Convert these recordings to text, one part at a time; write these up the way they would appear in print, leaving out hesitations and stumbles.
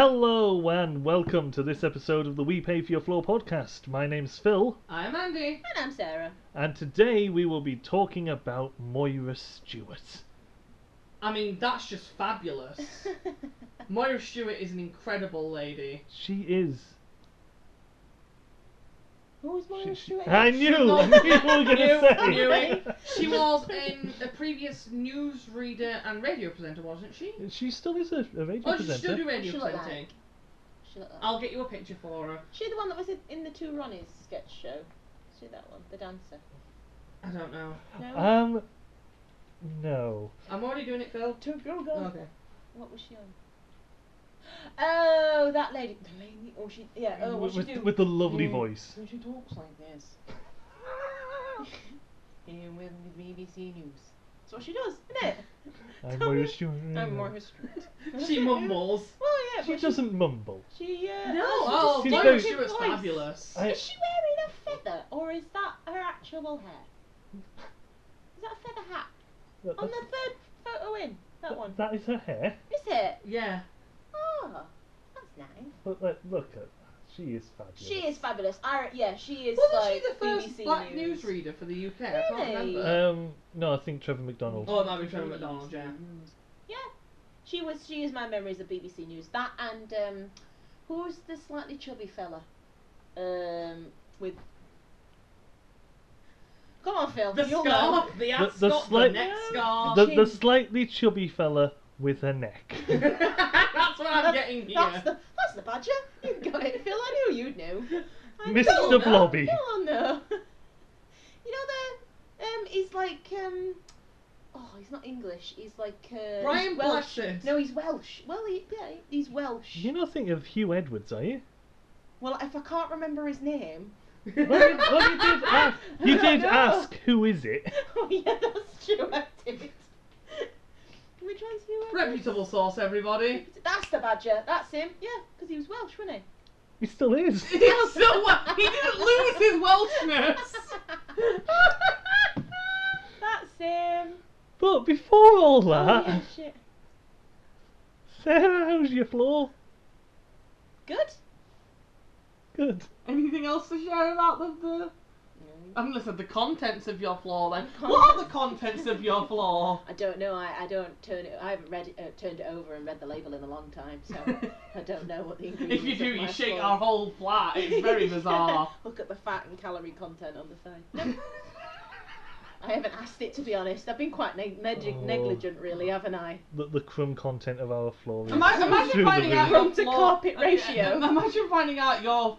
Hello and welcome to this episode of the We Pay For Your Floor podcast. My name's Phil. I'm Andy. And I'm Sarah. And today we will be talking about Moira Stewart. I mean, that's just fabulous. Moira Stewart is an incredible lady. She is. Who's Moira Stewart? I knew you were going to say. Knew it. She was a previous newsreader and radio presenter, wasn't she? She still is a radio presenter. Oh, she still do radio She look presenting. Like? I'll get you a picture for her. She the one that was in the Two Ronnies sketch show. She that one, the dancer. I don't know. No. No. I'm already doing it, Phil. Go. Okay. What was she on? Oh, that lady. The lady. Oh, she. Yeah. Oh, what she do? With the lovely voice. So she talks like this. And with the BBC News. That's what she does, isn't it? I'm Moira Stewart. I'm Moira Stewart. She mumbles. Well, yeah. She doesn't mumble. She. No. Oh, she's Moira very- Stewart's voice. fabulous. Is she wearing a feather, or is that her actual hair? Is that a feather hat? On the third photo in, that one. That is her hair. Is it? Yeah. Oh, that's nice. But look at. She is fabulous. She is fabulous. She is Wasn't like she the first BBC black News. newsreader for the UK? I can't Really? remember. No, I think Trevor McDonald. Oh, it might be Trevor McDonald, yeah. Yeah, she is my memories of BBC News. That and who's the slightly chubby fella? With. Come on, Phil. The you'll scarf, know. the ascot, the neck scarf. The slightly chubby fella with a neck. That's what I'm getting here. That's the badger. You got it, Phil. I knew you'd know. Mr. Blobby. Oh no. You know he's like oh, he's not English. He's like Brian he's Welsh. Blessed. No, he's Welsh. Well, he's Welsh. You're not thinking of Hugh Edwards, are you? Well, if I can't remember his name. Well, you did ask, who is it? Oh yeah, that's true. I did. Which one's Hugh Edwards? Reputable source, everybody. That's the badger. That's him. Yeah, because he was Welsh, wasn't he? He still is. He didn't lose his Welshness. That's him. But before all that, Oh, yeah, shit. Sarah, how's your floor? Good. Good. Anything else to share about the listen, the contents of your floor then. What are the contents of your floor? I don't know. I don't turn it. I haven't read it, turned it over and read the label in a long time, so I don't know what the ingredients. If you do, of you my shake floor. our whole flat. It's very bizarre. Look at the fat and calorie content on the side. No. I haven't asked it, to be honest. I've been quite negligent, really, haven't I? The crumb content of our floor is Imagine through finding the out roof. Crumb to carpet ratio. Imagine finding out your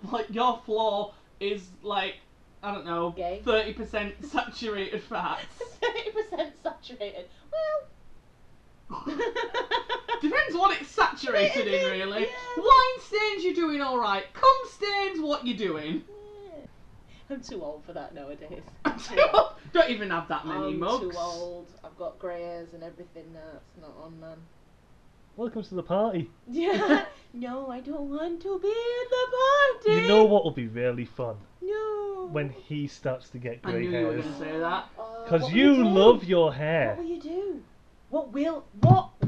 floor is like, I don't know, Gay. 30% saturated fats. 30% saturated. Well. Depends what it's saturated in, really. Yeah. Wine stains, you're doing alright. Cum stains, what you doing? I'm too old for that nowadays. Don't even have that many I'm mugs. too old. I've got grey hairs and everything now. It's not on, man. Welcome to the party. Yeah. No, I don't want to be in the party. You know what will be really fun? No. When he starts to get I grey knew you were hairs. going to say that. Because what will you do? love your hair. What will you do? What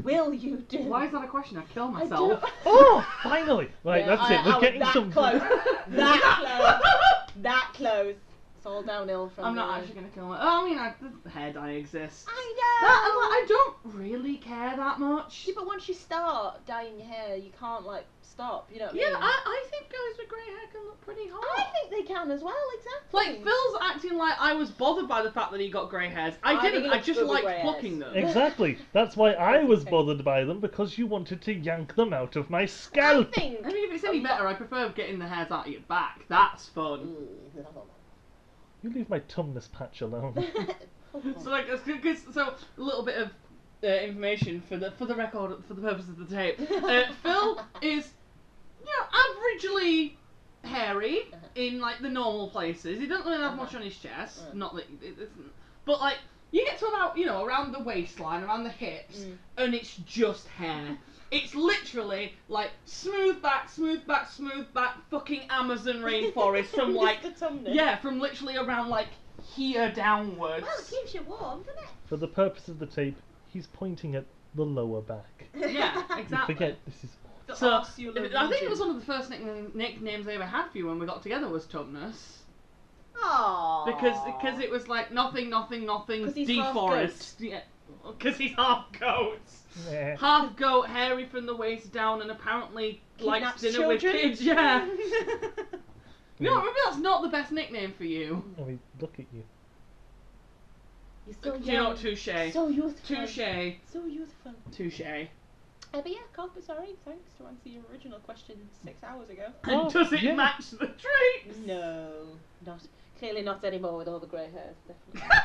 will you do? Why is that a question? I kill I myself. don't- Oh, finally! Right, Yeah, that's it. We're getting that some. close. That close. That close. It's all downhill from I'm not there. actually going to kill myself. I mean, the hair dye exists. I That, know. I don't really care that much. Yeah, but once you start dyeing your hair, you can't stop. You know what I Yeah, mean? I think guys with grey hair can look pretty hot. I think they can as well. Exactly. Like, Phil's acting like I was bothered by the fact that he got grey hairs. I I didn't. think I it's just good with liked grey plucking hairs. them. Exactly. That's why I was Okay. bothered by them, because you wanted to yank them out of my I scalp. think. I mean, if it's any better, I prefer getting the hairs out of your back. That's fun. You leave my tumnus patch alone. So, like, so a little bit of information for the record, for the purpose of the tape. Phil is, averagely hairy in like the normal places. He doesn't really have much on his chest. Not that it isn't, but like you get to about around the waistline, around the hips, and it's just hair. It's literally like smooth back, fucking Amazon rainforest from like The thumbnail. yeah, from literally around like here downwards. Well, it keeps you warm, doesn't it? For the purpose of the tape, he's pointing at the lower back. Yeah, You exactly. forget this is The So, Arsular I think it region. was one of the first nicknames I ever had for you when we got together was Tubness. Aww. Because it was like nothing, 'Cause he's half deforest. Yeah. Because he's half goat. Yeah. Half goat, hairy from the waist down, and apparently likes Kidnaps dinner children? with kids. Yeah. No, maybe that's not the best nickname for you. I mean, look at you. You're so Do you know, young. touche. So youthful. Touche. So youthful. Touche. But yeah, carpet, sorry, thanks to answer your original question 6 hours ago. And Oh, does it yeah. match the traits? No, clearly not anymore with all the grey hairs, definitely.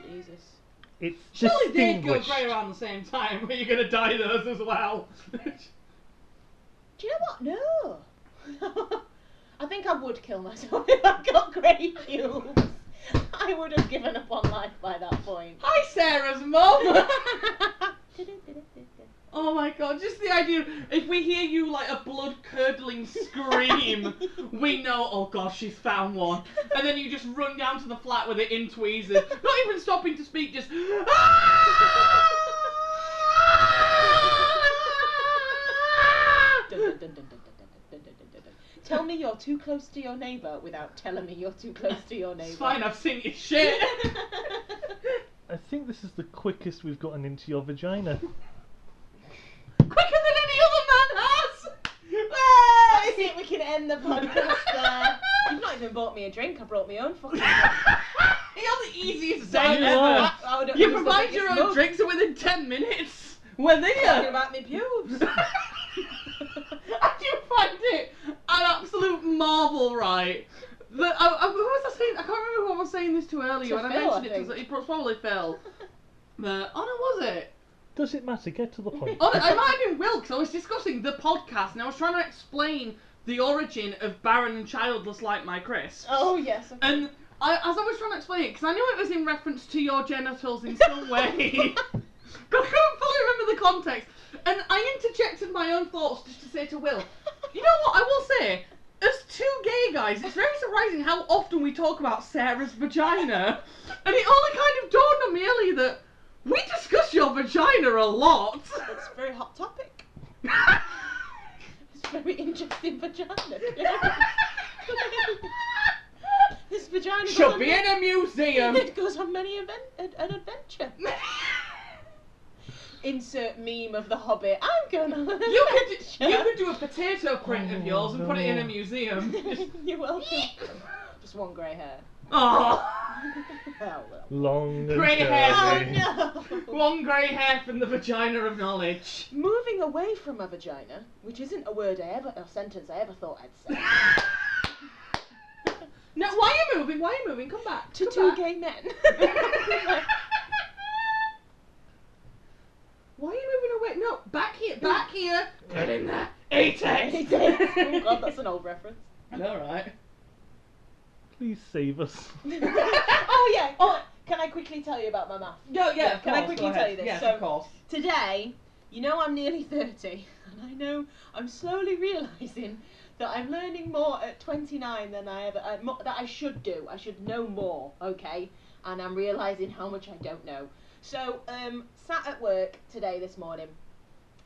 Jesus. It's Surely they go distinguished. grey around the same time, but you're going to dye those as well. Do you know what? No. I think I would kill myself if I got grey pubes. I would have given up on life by that point. Hi, Sarah's mum! Oh my god, just the idea, if we hear you like a blood-curdling scream, we know, oh gosh, she's found one. And then you just run down to the flat with it in tweezers, not even stopping to speak, just... Tell me you're too close to your neighbour without telling me you're too close to your neighbour. It's fine, I've seen your shit. I think this is the quickest we've gotten into your vagina. Quicker than any other man has! I think we can end the podcast there. You've not even bought me a drink. I brought my own fucking drink. You're the easiest Sorry, day you ever. are. I would- You it was the provide your biggest own mug. drinks and within 10 minutes, we're Talking there. about my pubes. I do find it an absolute marvel, right? Who was I saying? I can't remember who I was saying this to earlier. To and Phil, I mentioned I it to think. it was probably Phil. But, oh no, was it? Does it matter? Get to the point. Oh, no, it might have been Will, because I was discussing the podcast and I was trying to explain the origin of barren and childless like my Chris. Oh yes. Okay. And as I was trying to explain it, because I knew it was in reference to your genitals in some way, but I couldn't fully remember the context. And I interjected my own thoughts just to say to Will, you know what, I will say, as two gay guys, it's very surprising how often we talk about Sarah's vagina. And it only kind of dawned on me earlier that we discuss your vagina a lot. It's a very hot topic. It's a very interesting vagina. This vagina goes Should on be in a museum. It goes on many an adventure. Insert meme of the Hobbit. I'm going on an You could do a potato print of yours and put it in a no. museum. You're welcome. Just one grey hair. Oh, Oh well. Long and Grey hair. curly. Oh no! one grey hair from the vagina of knowledge. Moving away from a vagina, which isn't a sentence I ever thought I'd say, No, why are you moving? Why are you moving? Come back. to Come two back. gay men. Why are you moving away? No, back here. Back here. Get in there. Eat it. Oh god, that's an old reference. I know, right? Please save us. Oh yeah. Oh, can I quickly tell you about my math? Yeah, Yeah, of can I course, quickly go tell ahead. you this? Yes, So- of course. Today, you know I'm nearly 30, and I know I'm slowly realising that I'm learning more at 29 than that I should do. I should know more, okay? And I'm realising how much I don't know. So, sat at work today this morning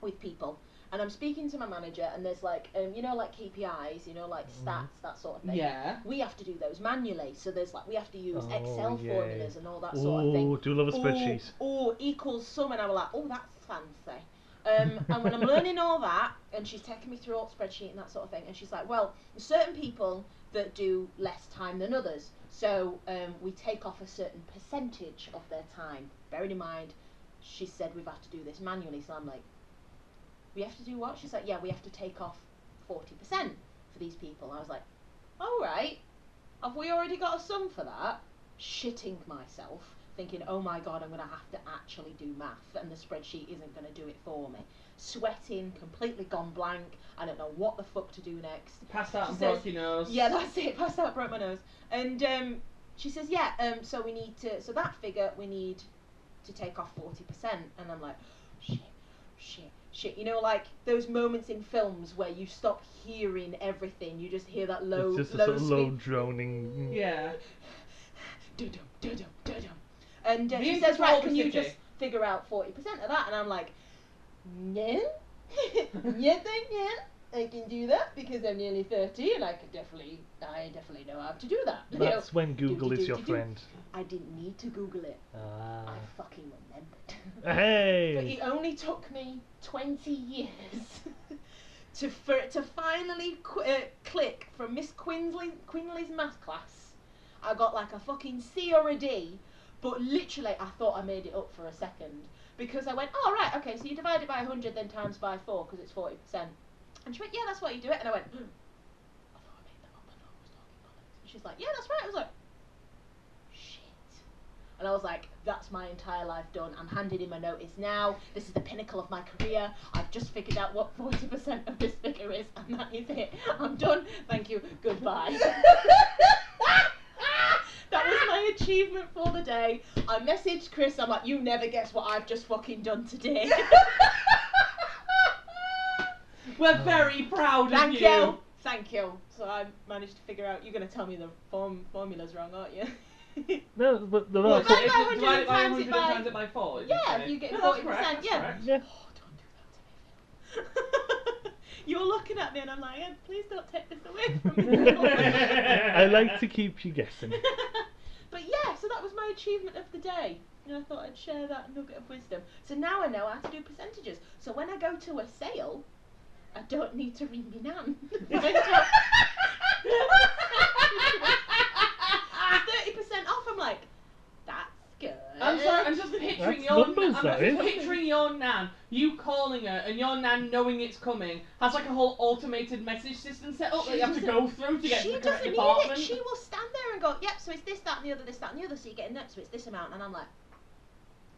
with people, and I'm speaking to my manager, and there's like, you know, like KPIs, you know, like stats, that sort of thing. Yeah. We have to do those manually, so there's like, we have to use Oh, Excel yeah. formulas and all that sort of thing. Oh, do love a spreadsheet. Or equals sum, and I was like, oh, that's fancy. And when I'm learning all that, and she's taking me through all the spreadsheet and that sort of thing, and she's like, well, there's certain people that do less time than others, so we take off a certain percentage of their time. Bearing in mind, she said we've had to do this manually, so I'm like, we have to do what? She's like, yeah, we have to take off 40% for these people. I was like, all right, have we already got a sum for that? Shitting myself, thinking, oh my god, I'm going to have to actually do math, and the spreadsheet isn't going to do it for me. Sweating, completely gone blank, I don't know what the fuck to do next. Passed out She and says- broke your nose. Yeah, that's it, passed out, broke my nose. And she says, yeah, so we need to, so that figure, we need to take off 40%. And I'm like, shit. You know, like those moments in films where you stop hearing everything, you just hear that low, It's just a low sort of low speed. droning. Yeah. Dum-dum, dum-dum, dum-dum. And The she says, right, can you Interpol just figure out 40% of that? And I'm like, no. You're thinking I can do that because I'm nearly 30 and I definitely know how to do that. That's when Google is your friend. I didn't need to Google it. Ah. I fucking remembered. Hey! But it only took me 20 years for it to finally click from Miss Quinley's math class. I got like a fucking C or a D, but literally I thought I made it up for a second. Because I went, oh right, okay, so you divide it by 100 then times by 4 because it's 40%. And she went, yeah, that's why you do it. And I went, I thought I made that up. I thought I was talking bollocks. And she's like, yeah, that's right. I was like, shit. And I was like, that's my entire life done. I'm handing in my notice now. This is the pinnacle of my career. I've just figured out what 40% of this figure is, and that is it. I'm done. Thank you. Goodbye. That was my achievement for the day. I messaged Chris. I'm like, you never guess what I've just fucking done today. We're very proud of you. Thank you. So I managed to figure out. You're going to tell me the formula's wrong, aren't you? No, but the Well, right. divide by 100 divide it by and 100 and times it by 4. Yeah, you get No, 40%. that's correct, that's Yeah. correct. Yeah. Oh, don't do that to me, Phil. You were looking at me and I'm like, please don't take this away from me. I like to keep you guessing. But yeah, so that was my achievement of the day. And I thought I'd share that nugget of wisdom. So now I know how to do percentages. So when I go to a sale, I don't need to ring me nan. 30% off. I'm like, that's good. I'm sorry, I'm just picturing That's your numbers, I'm that just is. picturing your nan, you calling her, and your nan knowing it's coming, has like a whole automated message system set up that you have to go through to get to She the correct doesn't need department. it. She will stand there and go, yep, so it's this, that, and the other, this, that, and the other, so you're getting that, so it's this amount. And I'm like,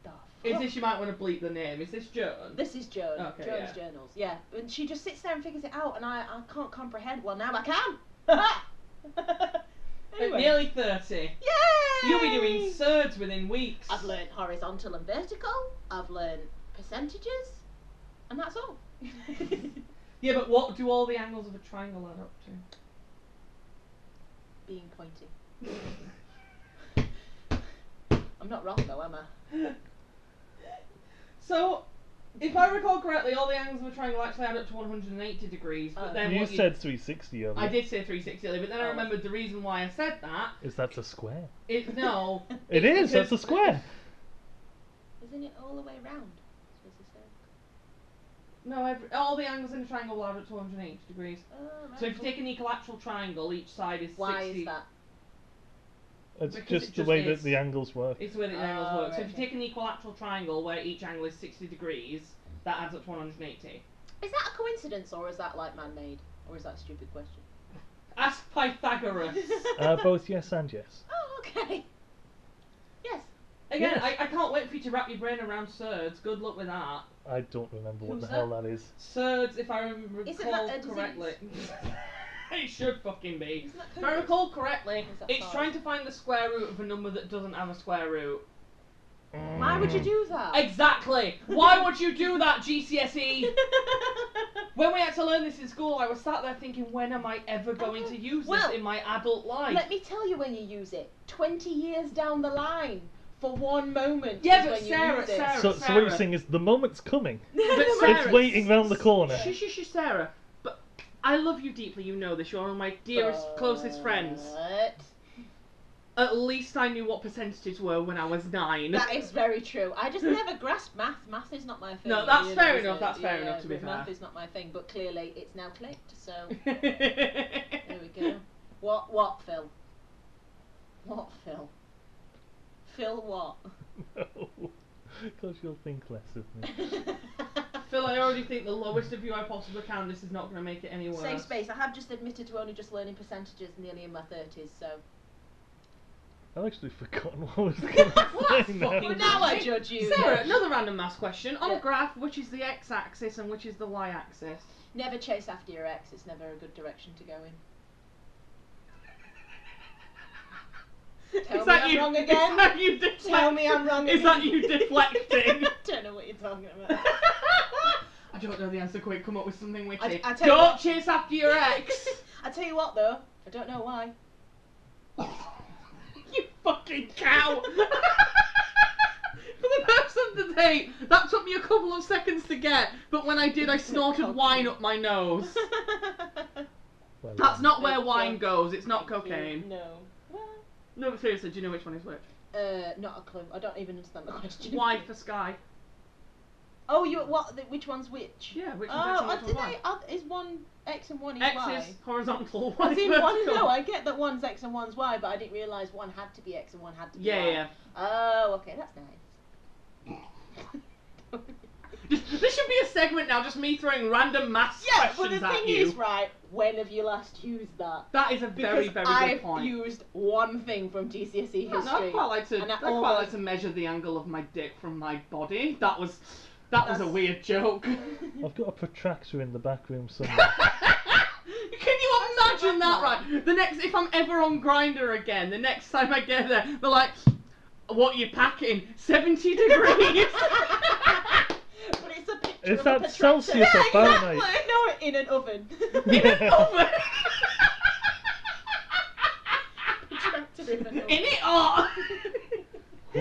the Is fuck? this, you might want to bleep the name, is this Joan? This is Joan. Okay, Joan's yeah. journals. Yeah. And she just sits there and figures it out, and I can't comprehend. Well, now I can. Anyway. At nearly 30. Yay! You'll be doing surds within weeks. I've learned horizontal and vertical. I've learned percentages, and that's all. Yeah, but what do all the angles of a triangle add up to? Being pointy. I'm not wrong though, am I? So, if I recall correctly, all the angles of a triangle actually add up to 180 degrees. But then You what said 360 earlier. I did say 360 earlier, but then I Oh. remembered the reason why I said that. That's a square. No. It is, that's a square. Isn't it all the way round? Supposed to say. No, all the angles in a triangle will add up to 180 degrees. Oh, right. So if you take an equilateral triangle, each side is 60. Why is that? It's Because just it the just way is. that the angles work. It's the way that the angles Oh, work. So right, if you okay. take an equilateral triangle where each angle is 60 degrees, that adds up to 180. Is that a coincidence or is that like man-made? Or is that a stupid question? Ask Pythagoras. Both yes and yes. Oh, okay. Yes. Again, Yes. I can't wait for you to wrap your brain around surds. Good luck with that. I don't remember what Who's the hell that is. Surds, if I recall Isn't that a disease? correctly. It should fucking be. Isn't that If I COVID? recall correctly, Is that it's SARS? trying to find the square root of a number that doesn't have a square root. Why would you do that? Exactly! Why would you do that, GCSE? When we had to learn this in school, I was sat there thinking, when am I ever going to use Well, this in my adult life? Let me tell you when you use it. 20 years down the line. For one moment. Yeah, is but when Sarah, you use it. Sarah. So what you're saying is the moment's coming. But It's Sarah, waiting round the corner. Shush, Sarah. But I love you deeply, you know this. You're one of my dearest, closest friends. But At least I knew what percentages were when I was 9. that is very true. I just never grasped math. Math is not my thing. No, that's you fair know, enough, so, that's fair enough, to be Math fair. is not my thing, but clearly it's now clicked, so there we go. What, Phil? What, Phil? Phil what? No. Because you'll think less of me. Phil, I already think the lowest of you I possibly can. This is not going to make it any worse. Safe space. I have just admitted to only just learning percentages nearly in my 30s, so. I've actually forgotten what I was going to say now. fucking- Well, now I judge you. Sarah, another random maths question. On Yeah. a graph, which is the x-axis and which is the y-axis? Never chase after your ex. It's never a good direction to go in. Tell Is me that I'm you, wrong Is again. that you deflecting? Tell me I'm wrong Is again. that you deflecting? Don't know what you're talking about. I don't know the answer. Quick, come up with something witty. I tell you Don't what. chase after your ex. I tell you what though, I don't know why. You fucking cow! For the person say, that took me a couple of seconds to get, but when I did, I snorted wine up my nose. Well, That's not where Thank wine you. goes, it's not Thank you. cocaine. No. Well, No, but seriously, do you know which one is which? not a clue. I don't even understand the question. Y for sky. Oh, which one's which? Yeah, which one's Oh, X and which one's Y? is one X and one is X Y? is horizontal, Y As is in vertical. one, no, I get that one's X and one's Y, but I didn't realise one had to be X and one had to be Y. Yeah. Oh, okay, that's nice. This should be a segment now, just me throwing random maths Yeah, but questions the at thing you. is, right, when have you last used that? That is a very, Because very I've good point. used one thing from GCSE history. No, I'd quite like to. and I'd quite like to measure the angle of my dick from my body. That was a weird joke. I've got a protractor in the back room somewhere. Can you imagine that? Right, if I'm ever on Grindr again, the next time I get there, they're like, "What you packing? 70 degrees." But it's a picture Is of that a protractor. Celsius or Fahrenheit? No, in an oven. In an oven. Protractor in an oven. In it or?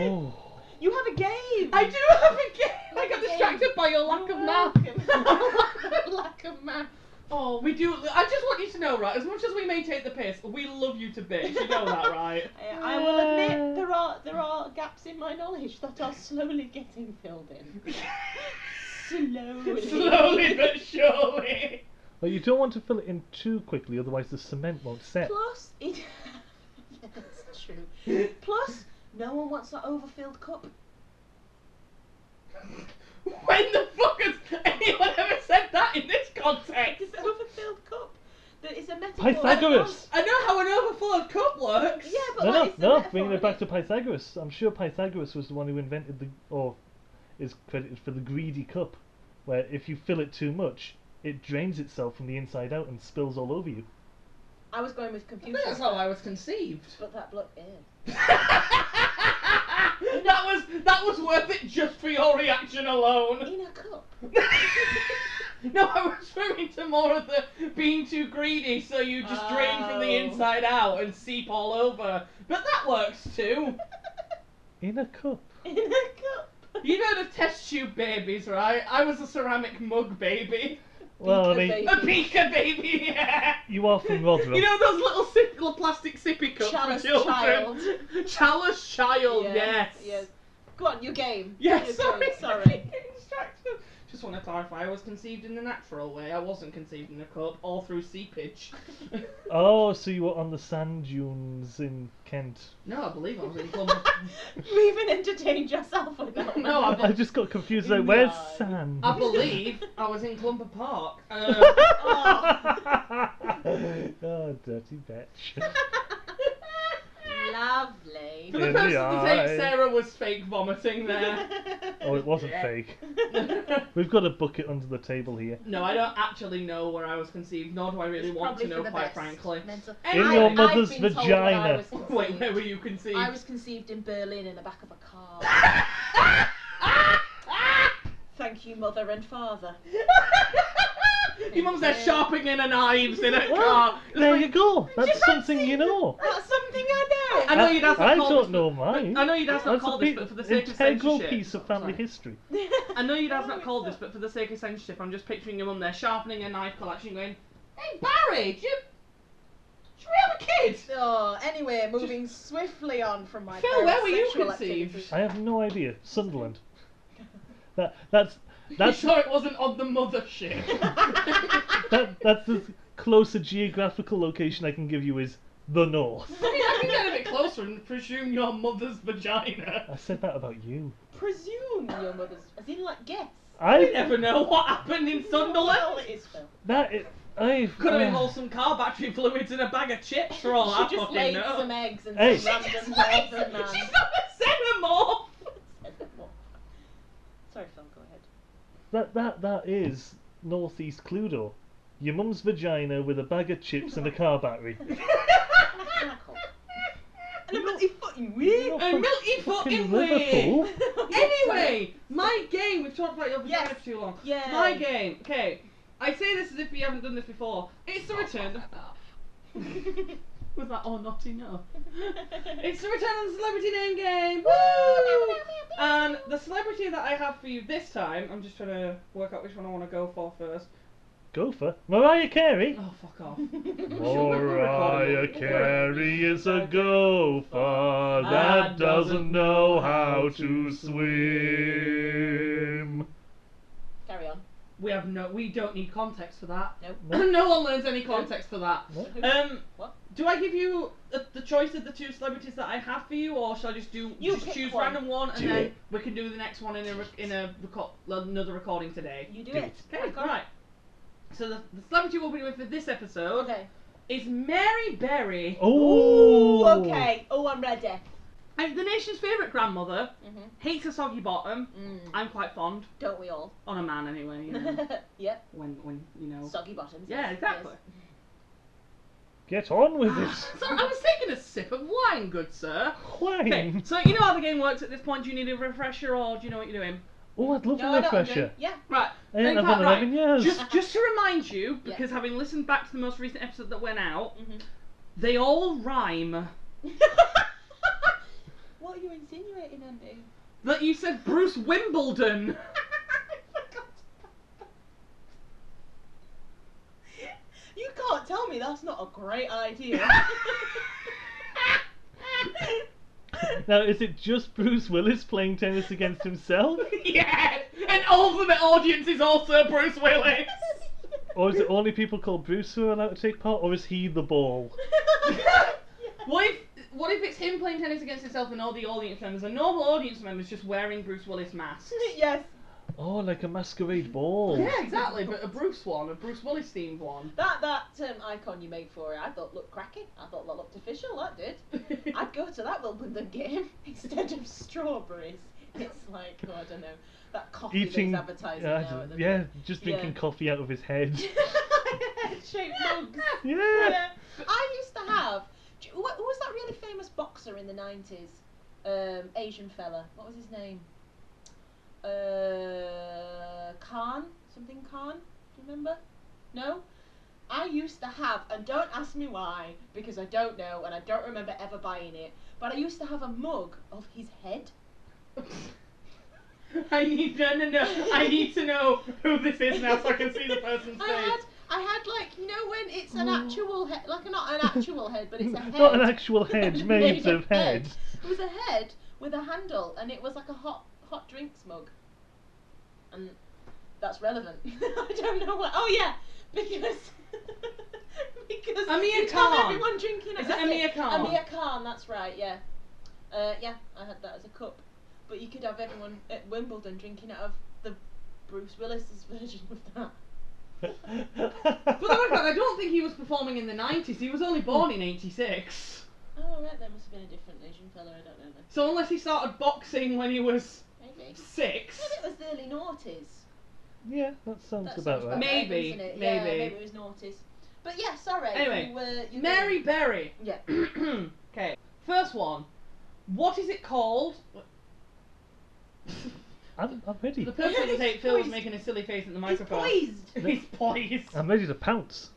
Oh. You have a game. I do have a game. I got distracted by your lack of math. Lack of math. Oh, we do. I just want you to know, right? As much as we may take the piss, we love you to bits. You know that, right? I will admit there are gaps in my knowledge that are slowly getting filled in. Slowly but surely. Well, you don't want to fill it in too quickly, otherwise the cement won't set. Plus, yeah, that's true. Plus, no one wants an overfilled cup. When the fuck has anyone ever said that in this context? It's an overfilled cup. It's a metaphor. Pythagoras! I know how an overflowed cup works. Yeah, but it's a No, metaphor, bringing it back to isn't Pythagoras. I'm sure Pythagoras was the one who invented is credited for the greedy cup, where if you fill it too much, it drains itself from the inside out and spills all over you. I was going with I think Confucius. that's how I was conceived. But that bloke, yeah. that was worth it just for your reaction alone. In a cup. No, I was referring to more of the being too greedy, so you just drain from the inside out and seep all over. But that works too. In a cup. In a cup. You know the test tube babies, right? I was a ceramic mug baby. Well, I Beaker mean, baby. A beaker baby, yeah. you are from Rotherham. You know those little plastic sippy cups Chalice for children? child. Chalice child, yes. Yes. Go on, your game. Yes, Your sorry. game, sorry. Getting distracted. Just want to clarify, I was conceived in the natural way. I wasn't conceived in a cup, all through seepage. Oh, so you were on the sand dunes in Kent. No, I believe I was in Clumber. You even entertained yourself with that. No, I just got confused. In Like, the where's eye. sand? I believe I was in Clumber Park. Oh, dirty bitch. Lovely. For the In person the to think eye. Sarah was fake vomiting there. Oh, it wasn't fake. We've got a bucket under the table here. No, I don't actually know where I was conceived, nor do I really It's want to probably for know, the quite best. frankly. Mental. In your I've mother's been told where I vagina. was conceived. Wait, where were you conceived? I was conceived in Berlin in the back of a car. Thank you, mother and father. Your mum's there sharpening her knives in her Well, car. there you go. That's you something fancy- you know. That's something I know. I know your dad's not I called don't this, know but- mine. I know your dad's not That's called a this, but for the sake of integral censorship. piece of family Sorry. history. I know your dad's No, not it's called not. this, but for the sake of censorship, I'm just picturing your mum there sharpening a knife collection, going, "Hey Barry, should we have a kid?" Oh, anyway, moving swiftly on from my Phil, where were you sexual conceived? activities. I have no idea. Sunderland. That's You sure it wasn't on the mothership? that's the closer geographical location I can give you is the north. I mean, I can get a bit closer and presume your mother's vagina. I said that about you. Presume your mother's, as in like guess. We I never know what happened in Well, Sunderland. it is Phil. I've Could have involved some car battery fluids in a bag of chips for all I She just fucking laid know. some eggs and Hey. some random northern man. She's not a xenomorph! Sorry, Phil, go ahead. that is northeast Cluedo. Your mum's vagina with a bag of chips and a car battery. And a milky fucking wee. You're A from milky fucking fucking way! Liverpool. Anyway, my game, we've talked about your vagina Yes. for too long. Yay. My game, okay. I say this as if we haven't done this before. It's the return of Was that or not enough? It's the return of the celebrity name game! Woo! Woo! And the celebrity that I have for you this time, I'm just trying to work out which one I want to go for first. Gopher? Mariah Carey? Oh, fuck off. Mariah Carey is a gopher that doesn't know how to swim. Carry on. We don't need context for that. Nope. No one learns any context for that. What? What? Do I give you the choice of the two celebrities that I have for you, or shall I just You pick choose one. random one and Do then it. we can do the next one in another recording today? You do Do it. Okay, right. So the celebrity we'll be doing for this episode Okay. is Mary Berry, Oh! Okay. Oh, I'm ready. the nation's favourite grandmother. Mhm. Hates a soggy bottom. I'm quite fond Don't we all? on a man anyway. You know, Yep. when you know. Soggy bottoms. Yeah, yes, exactly. Get on with it. Sorry, I was taking a sip of wine, good sir. Okay, Wine. so you know how the game works at this point. Do you need a refresher or do you know what you're doing? Oh, I'd love No, a I know what I'm refresher. doing. Yeah. Right. I ain't in had fact, one in 11 years. Just to remind you, Yeah. because having listened back to the most recent episode that went out, Mhm. they all rhyme. What are you insinuating, Andy? That you said Bruce Wimbledon. You can't tell me that's not a great idea. Now, is it just Bruce Willis playing tennis against himself? Yeah, and ultimate audience is also Bruce Willis. Or is it only people called Bruce who are allowed to take part, or is he the ball? What if it's him playing tennis against himself and all the audience members, and normal audience members just wearing Bruce Willis masks? Yes. Oh, like a masquerade ball. Yeah, exactly, but a Bruce Willis themed one. That icon you made for it, I thought looked cracky. I thought that looked official. That did. I'd go to that Wimbledon game instead of strawberries. It's like, oh, I don't know, that coffee Eating, that's advertising now. At the just drinking Yeah. coffee out of his head. Shaped mugs. Yeah. Yeah. I used to have. Who was that really famous boxer in the 90s? Asian fella. What was his name? Khan? Something Khan? Do you remember? No? I used to have, and don't ask me why, because I don't know, and I don't remember ever buying it, but I used to have a mug of his head. I need to know who this is now so I can see the person's face. I had like, you know when it's an actual head, like not an actual head, but it's a head. Not an actual head made of head. It was a head with a handle, and it was like a hot drinks mug. And that's relevant. I don't know what. Oh yeah, because Amir you Khan. have everyone drinking. Is it that's Amir Khan? Amir Khan, that's right. Yeah, yeah, I had that as a cup. But you could have everyone at Wimbledon drinking out of the Bruce Willis's version of that. But I don't think he was performing in the 90s. He was only born in 86. Oh right, that must have been a different Asian fella. I don't know then. So unless he started boxing when he was Maybe. 6. Maybe it was the early noughties. Yeah, that sounds That about sounds right. Maybe, doesn't it? maybe. Yeah, maybe it was noughties. But yeah, sorry. Anyway, you Mary Berry. Yeah. Okay, first one. What is it called? I'm ready. The person at the tape, Phil, was Poised. making a silly face at the He's microphone. poised. He's poised. I'm ready to pounce.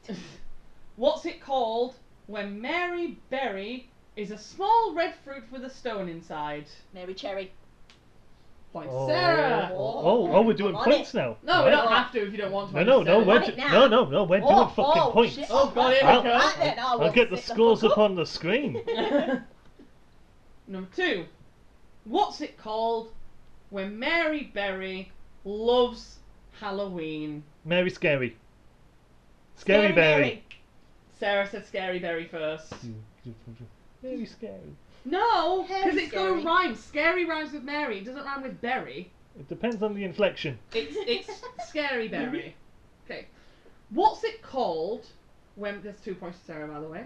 What's it called when Mary Berry is a small red fruit with a stone inside? Mary Cherry. Point Oh, Sarah. we're doing I'm on points it. now. No, we Right. don't have to if you don't want to. No, I just we're said it. it now. no, we're doing fucking points. Shit. Oh, God, here we I'll- go. Right then, I will I'll get the sit scores fuck up on the screen. Number 2. What's it called when Mary Berry loves Halloween? Mary Scary. Scary Berry. Sarah said Scary Berry first. Mary Scary. No, Hairy because it's got to Scary. rhyme. Scary rhymes with Mary. It doesn't rhyme with berry. It depends on the inflection. It's Scary Berry. Okay. What's it called when... There's 2 points to Sarah, by the way.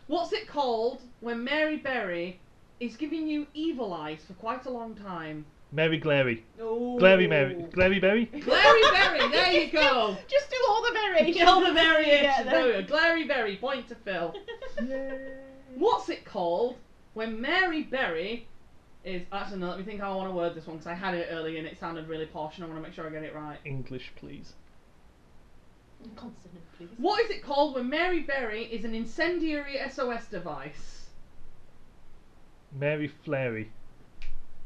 What's it called when Mary Berry is giving you evil eyes for quite a long time? Mary Glary. Ooh. Glary Mary. Glary Berry? Glary Berry, there you go. Just do all the variations. Kill the variations. Yeah, There we go. Glary Berry, point to Phil. Yay. What's it called when Mary Berry is... Actually, no, let me think how I want to word this one, because I had it earlier and it sounded really posh and I want to make sure I get it right. English, please. Consonant, please. What is it called when Mary Berry is an incendiary SOS device? Mary Flary.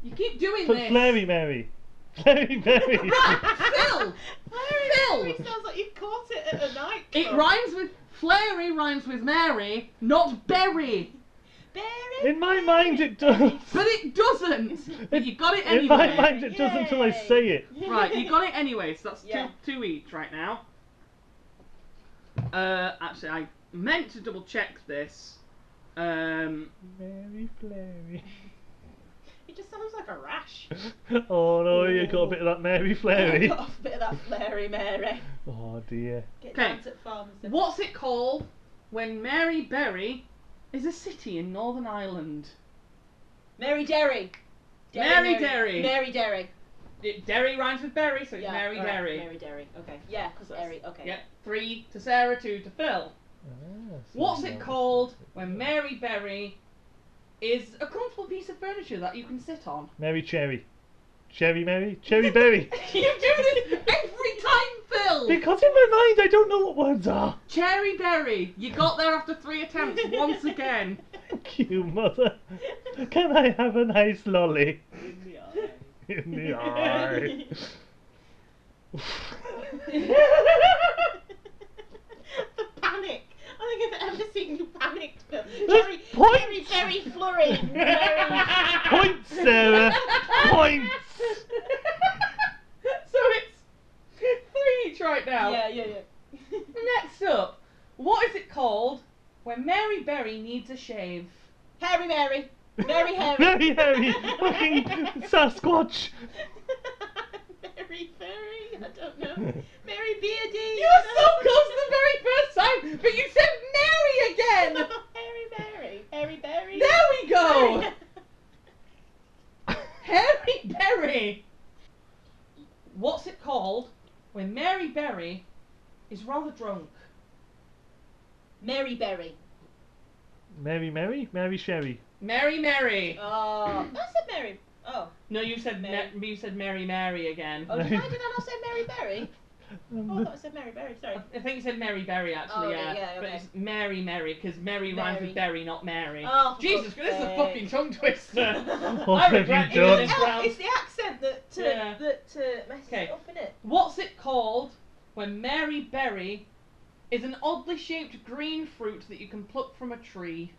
You keep doing But this. Flary Mary. Flary Mary. Phil! Phil! It sounds like you've caught it at a nightclub. It rhymes with Flary, rhymes with Mary, not Berry. Berry. In my mind it does. But it doesn't. But you got it anyway. In my mind it does until I Yay. say it. Right, you got it anyway, so that's Yeah. two each right now. Actually, I meant to double check this. Mary Flary. It just sounds like a rash. Oh no, you got a bit of that Mary Flary. Got a bit of that flary Mary. Oh dear. Get Okay. down to the pharmacy. What's it called when Mary Berry is a city in Northern Ireland? Mary Derry. Mary Derry. Mary Derry. Derry rhymes with Berry, so it's Yeah, Mary alright, Derry. Mary Derry. Okay. Yeah, because Derry. Okay. Yep, 3 to Sarah, 2 to Phil. Ah, What's so it now- called when Mary Berry is a comfortable piece of furniture that you can sit on? Mary Cherry. Cherry Mary? Cherry Berry. You do this every time, Phil! Because in my mind I don't know what words are. Cherry Berry. You got there after 3 attempts once again. Thank you, mother. Can I have a nice lolly? In the eye. In the eye. The panic. I think I've ever seen you panicked, Phil. There's points. Very flurried. Very... Points, Sarah. Points. So it's 3 each right now. Yeah. Next up, what is it called when Mary Berry needs a shave? Hairy Mary. Very hairy. Very hairy. Fucking Sasquatch. Mary Fairy. I don't know. Mary Beardy. You were so close the very first time, but you said Mary again! Harry Berry. Harry Berry. There we go! Harry Berry! What's it called when Mary Berry is rather drunk? Mary Berry. Mary Mary? Mary Sherry. Mary Mary! Oh, I said Mary. Oh. No, you said Mary. you said Mary Mary again. Oh, did I not say Mary Berry? Oh, I thought I said Mary Berry. Sorry. I think you said Mary Berry actually, Oh, yeah. yeah, But okay. it's Mary Mary, because Mary rhymes Mary. with Berry, not Mary. Oh, for Jesus, fuck's this is a sake. fucking tongue twister. What I have regret you doing done? this Oh, round. it's the accent that messes Okay. it up, innit? What's it called when Mary Berry is an oddly shaped green fruit that you can pluck from a tree?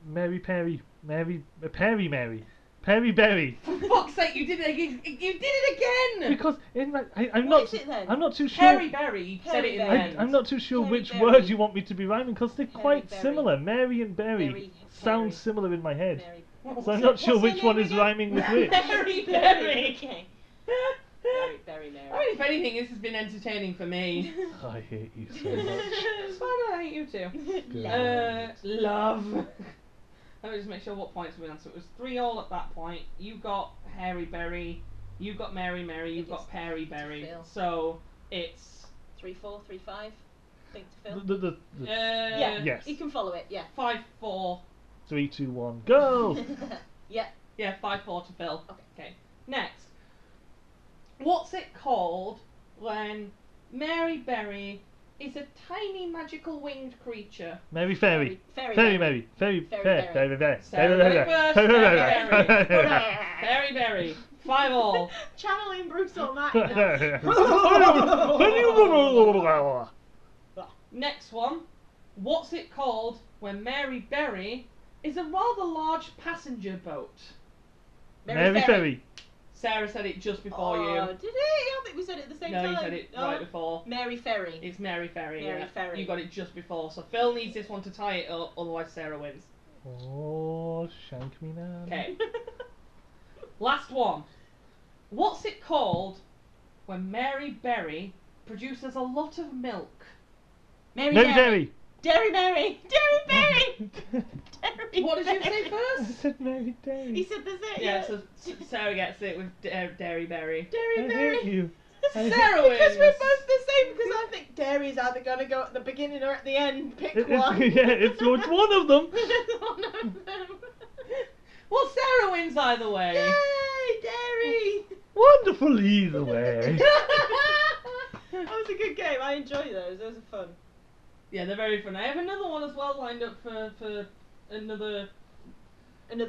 Mary Perry. Mary. Perry Mary. Perry Berry. For fuck's sake, you did it again! You did it again! Because in my, I'm What not. is it then? I'm not too sure. Harry Berry, you said it in the Harry end. I'm not too sure Harry which Berry. word you want me to be rhyming because they're Harry quite Berry. similar. Mary and Berry Berry, sound Berry. similar in my head. Mary. So I'm not sure which one is rhyming with which. Mary Berry! Okay. Berry Mary. I mean, if anything, this has been entertaining for me. I hate you so much. It's fine, I hate you too. Good. Love. Let me just make sure what points we on. So it was 3-all at that point. You got Harry Berry, you got Mary Mary, you It got is Perry Berry. Phil. So it's 3-4, 3-5. Think to Phil. The Yeah. Yes. You can follow it. Yeah. 5-4. 3, 2, 1, go! Yeah. Yeah, 5-4 to Phil. Okay. Next. What's it called when Mary Berry is a tiny magical winged creature? Mary Fairy. Fairy. Fairy Mary. Fairy. Fairy Fairy. Berry. Fairy Berry. Sarah Fairy went first, Berry. Fairy Fairy Berry. Berry. Berry Berry. 5-all. Channeling Bruce Almighty. now. Next one. What's it called when Mary Berry is a rather large passenger boat? Mary Fairy. Sarah said it just before Oh, you. did he? I think we said it at the same No, time. you said it Oh. right before. Mary Ferry. It's Mary Ferry. Mary Yeah. Ferry. You got it just before. So Phil needs this one to tie it up, otherwise Sarah wins. Oh, shank me now. Okay. Last one. What's it called when Mary Berry produces a lot of milk? Mary Mary Berry. Berry. Dairy Mary. Dairy Berry. Dairy What did you Berry. say I first? said Mary He Berry. said the same. Yeah, so Sarah gets it with Dairy Berry. Dairy I Berry. hate you. I Sarah Because wins. we're both the same. Because I think dairy's either going to go at the beginning or at the end. Pick one. Yeah, it's one of them. One of them. Well, Sarah wins either way. Yay, dairy. Wonderful either way. I was was a good game. I enjoy those. Those are fun. Yeah, they're very fun. I have another one as well lined up for another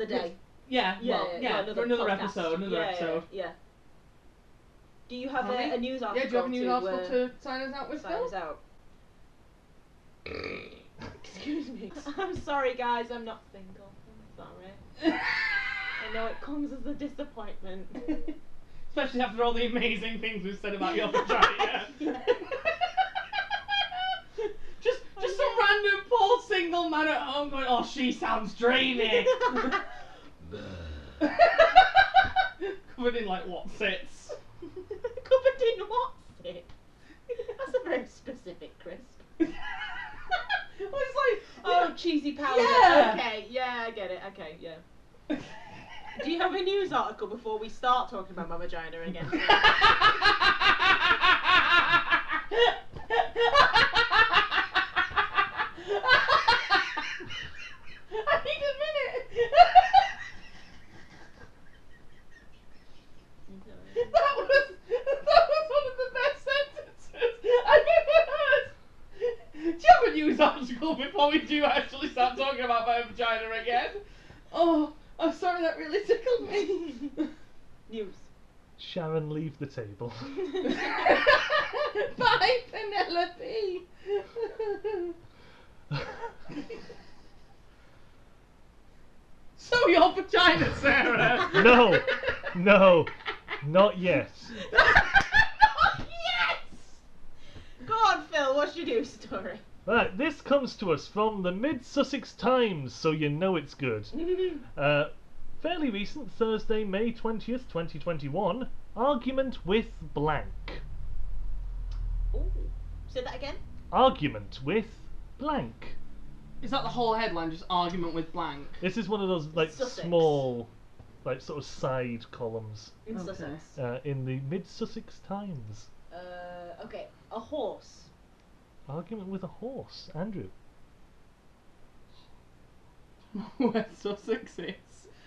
day. Yeah, for another podcast. episode. Yeah. Do you have Honey? a news article? Yeah, do you have a news article to sign us out with, sign us out? Excuse me. I'm sorry, guys. I'm not single. I'm sorry. I know it comes as a disappointment. Especially after all the amazing things we've said about your vagina. Yeah. Just some random poor single man at home going, oh, she sounds dreamy. Covered in like what's its. Covered in what's it? That's a very specific crisp. Well, it's like, oh, cheesy powder. Yeah. Okay, yeah, I get it. Okay, yeah. Do you have a news article before we start talking about my vagina again? I need a minute. That was one of the best sentences I've ever heard. Do you have a news article before we do actually start talking about my vagina again? Oh, I'm sorry, that really tickled me. News. Sharon, leave the table. Bye, Penelope. So your vagina, Sarah? No, not yet. Not yet. Go on, Phil. What's your news story? Right, this comes to us from the Mid-Sussex Times, so you know it's good. Fairly recent, Thursday, May 20th, 2021. Argument with blank. Ooh. Say that again. Argument with blank. Is that the whole headline, just argument with blank? This is one of those like Sussex. small, like sort of side columns In Okay. Sussex. in the Mid-Sussex Times. Okay. A horse. Argument with a horse, Andrew. Where Sussex is.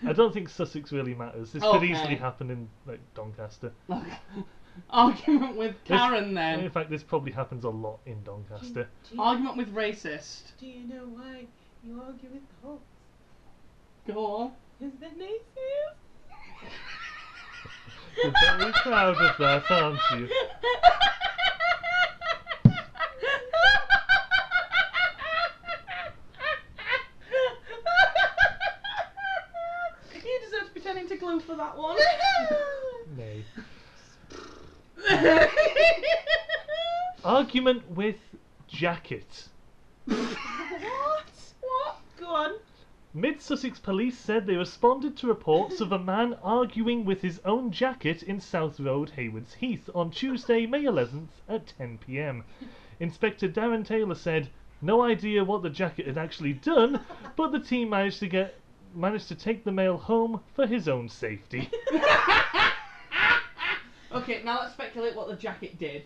I don't think Sussex really matters. This could easily Okay. happen in like Doncaster. Argument with This- Karen In then. fact, this probably happens a lot in Doncaster. Argument with racist. Do you know why you argue with the horse? Go on. Is there naysayers? You're very proud of that, aren't you? You deserve to be turning to glue for that one. Nay. Argument with jacket. What? Go on. Mid-Sussex police said they responded to reports of a man arguing with his own jacket in South Road, Haywards Heath on Tuesday, May 11th at 10 p.m. Inspector Darren Taylor said, no idea what the jacket had actually done, but the team managed to take the male home for his own safety. Okay, now let's speculate what the jacket did.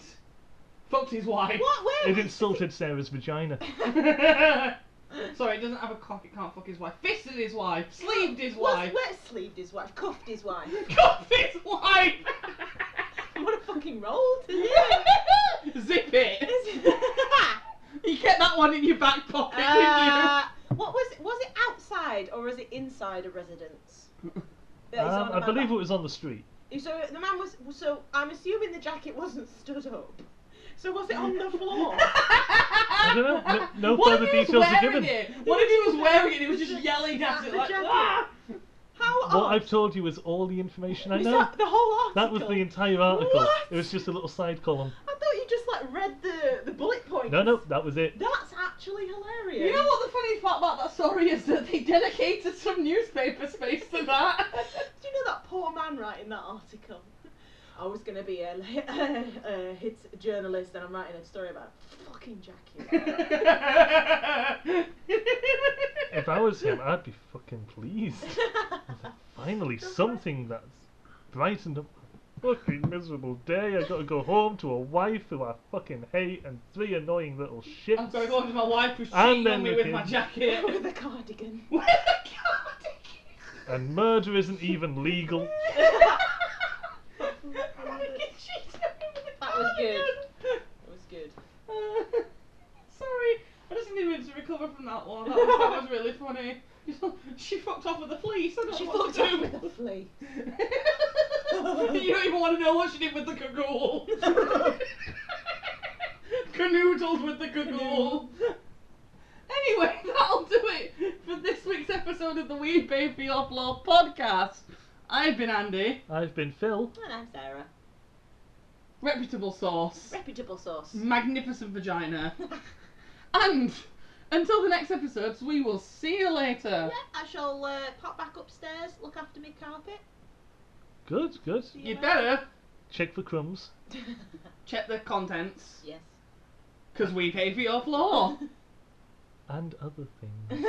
Fucked his wife. What? Where? It insulted Sarah's vagina. Sorry, it doesn't have a cock, it can't fuck his wife. Fisted his wife, sleeved his wife. Where sleeved his wife? Cuffed his wife. Cuffed his wife! What a fucking roll to do. Zip it! You kept that one in your back pocket, didn't What was it outside or was it inside a residence? I believe it was on the street. So the man was. So I'm assuming the jacket wasn't stood up. So was it on the floor? I don't know. No What further if he was details are wearing given. it? What if he was wearing it and he was just yelling at At it the like, jacket. ah! How What odd. I've told you is all the information I Was know. that the whole article? That was the entire article. What? It was just a little side column. I thought you just like read the bullet points. No, that was it. That's actually hilarious. You know what the funny part about that story is that they dedicated some newspaper space to that. Do you know that poor man writing that article? I was going to be a hit journalist and I'm writing a story about a fucking jacket. If I was him, I'd be fucking pleased. Finally, something that's brightened up my fucking miserable day. I got to go home to a wife who I fucking hate and 3 annoying little shits. I've got to go home to my wife who's And cheating then on me the with my kids. jacket. With a cardigan. With a cardigan. And murder isn't even legal. That was good. It was She fucked off with a fleece. I don't She know what fucked to off do. with a flea. You don't even want to know what she did with the cagoule. Canoodled with the cagoule. Anyway, that'll do it for this week's episode of the We Pay For Your Floor podcast. I've been Andy. I've been Phil. And I'm Sarah. Reputable source. Reputable source. Magnificent vagina. And until the next episodes, we will see you later. Yeah, I shall pop back upstairs, look after my carpet. Good, good. See You later. better Check for crumbs. check the contents, Yes. because we pay for your floor. And other things.